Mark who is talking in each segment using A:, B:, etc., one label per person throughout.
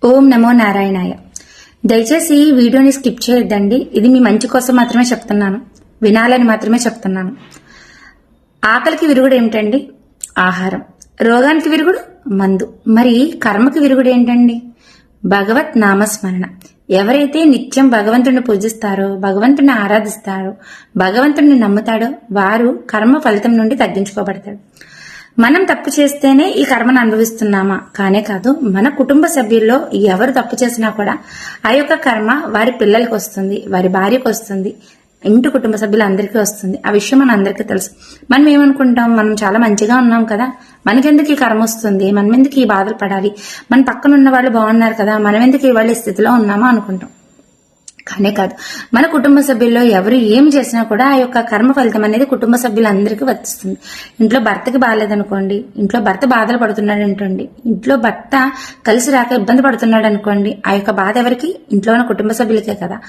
A: ఓం నమో నారాయణాయ. దయచేసి ఈ వీడియోని స్కిప్ చేయొద్దండి. ఇది మీ మంచి కోసం మాత్రమే చెప్తున్నాను, వినాలని మాత్రమే చెప్తున్నాను. ఆకలికి విరుగుడు ఏమిటండి? ఆహారం. రోగానికి విరుగుడు మందు. మరి కర్మకి విరుగుడు ఏంటండి? భగవత్ నామస్మరణ. ఎవరైతే నిత్యం భగవంతుడిని పూజిస్తారో, భగవంతుడిని ఆరాధిస్తారో, భగవంతుడిని నమ్ముతాడో వారు కర్మ ఫలితం నుండి తగ్గించుకోబడతాడు. మనం తప్పు చేస్తేనే ఈ కర్మను అనుభవిస్తున్నామా? కానే కాదు. మన కుటుంబ సభ్యుల్లో ఎవరు తప్పు చేసినా కూడా ఆ యొక్క కర్మ వారి పిల్లలకు వస్తుంది, వారి భార్యకు వస్తుంది, ఇంటి కుటుంబ సభ్యులందరికీ వస్తుంది. ఆ విషయం మన అందరికీ తెలుసు. మనం ఏమనుకుంటాం, మనం చాలా మంచిగా ఉన్నాం కదా, మనకెందుకు ఈ కర్మ వస్తుంది, మనం ఎందుకు ఈ బాధలు పడాలి, మన పక్కన ఉన్న వాళ్ళు బాగున్నారు కదా, మనం ఎందుకు ఇవాళ ఈ స్థితిలో ఉన్నామా అనుకుంటాం. కానే కాదు. మన కుటుంబ సభ్యుల్లో ఎవరు ఏం చేసినా కూడా ఆ యొక్క కర్మ ఫలితం అనేది కుటుంబ సభ్యులందరికీ వర్తిస్తుంది. ఇంట్లో భర్తకి బాగాలేదనుకోండి, ఇంట్లో భర్త బాధలు పడుతున్నాడు అనుకోండి, ఇంట్లో భర్త కలిసి రాక ఇబ్బంది పడుతున్నాడు అనుకోండి, ఆ యొక్క బాధ ఎవరికి? ఇంట్లో ఉన్న కుటుంబ సభ్యులకే కదా.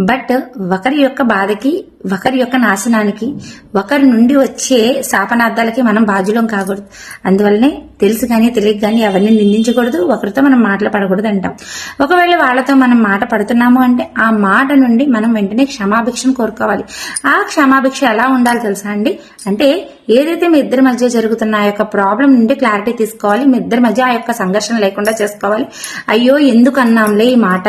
A: బట్ ఒకరి యొక్క బాధకి, ఒకరి యొక్క నాశనానికి, ఒకరి నుండి వచ్చే శాపనార్థాలకి మనం బాధ్యులం కాకూడదు. అందువల్లనే తెలుసు కానీ తెలియక కానీ ఎవరిని నిందించకూడదు, ఒకరితో మనం మాటలు పడకూడదు అంటాం. ఒకవేళ వాళ్ళతో మనం మాట పడుతున్నాము అంటే ఆ మాట నుండి మనం వెంటనే క్షమాభిక్షను కోరుకోవాలి. ఆ క్షమాభిక్ష ఎలా ఉండాలి తెలుసా అండి? అంటే ఏదైతే మీ ఇద్దరి మధ్య జరుగుతున్న ఆ యొక్క ప్రాబ్లం నుండి క్లారిటీ తీసుకోవాలి. మీ ఇద్దరి మధ్య ఆ యొక్క సంఘర్షణ లేకుండా చేసుకోవాలి. అయ్యో ఎందుకు అన్నాంలే ఈ మాట,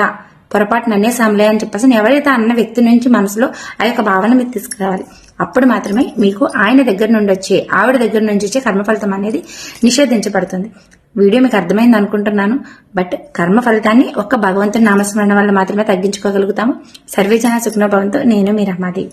A: పొరపాటు నన్నేసాంలే అని చెప్పేసి ఎవరైతే అన్న వ్యక్తి నుంచి మనసులో ఆ యొక్క భావన మీరు తీసుకురావాలి. అప్పుడు మాత్రమే మీకు ఆయన దగ్గర నుండి వచ్చే, ఆవిడ దగ్గర నుంచి వచ్చే కర్మఫలితం అనేది నిషేధించబడుతుంది. వీడియో మీకు అర్థమైంది అనుకుంటున్నాను. బట్ కర్మ ఫలితాన్ని ఒక్క భగవంతుని నామస్మరణ వల్ల మాత్రమే తగ్గించుకోగలుగుతాము. సర్వేజన సుఖనో భవంతు. నేను మీ రమాదేవి.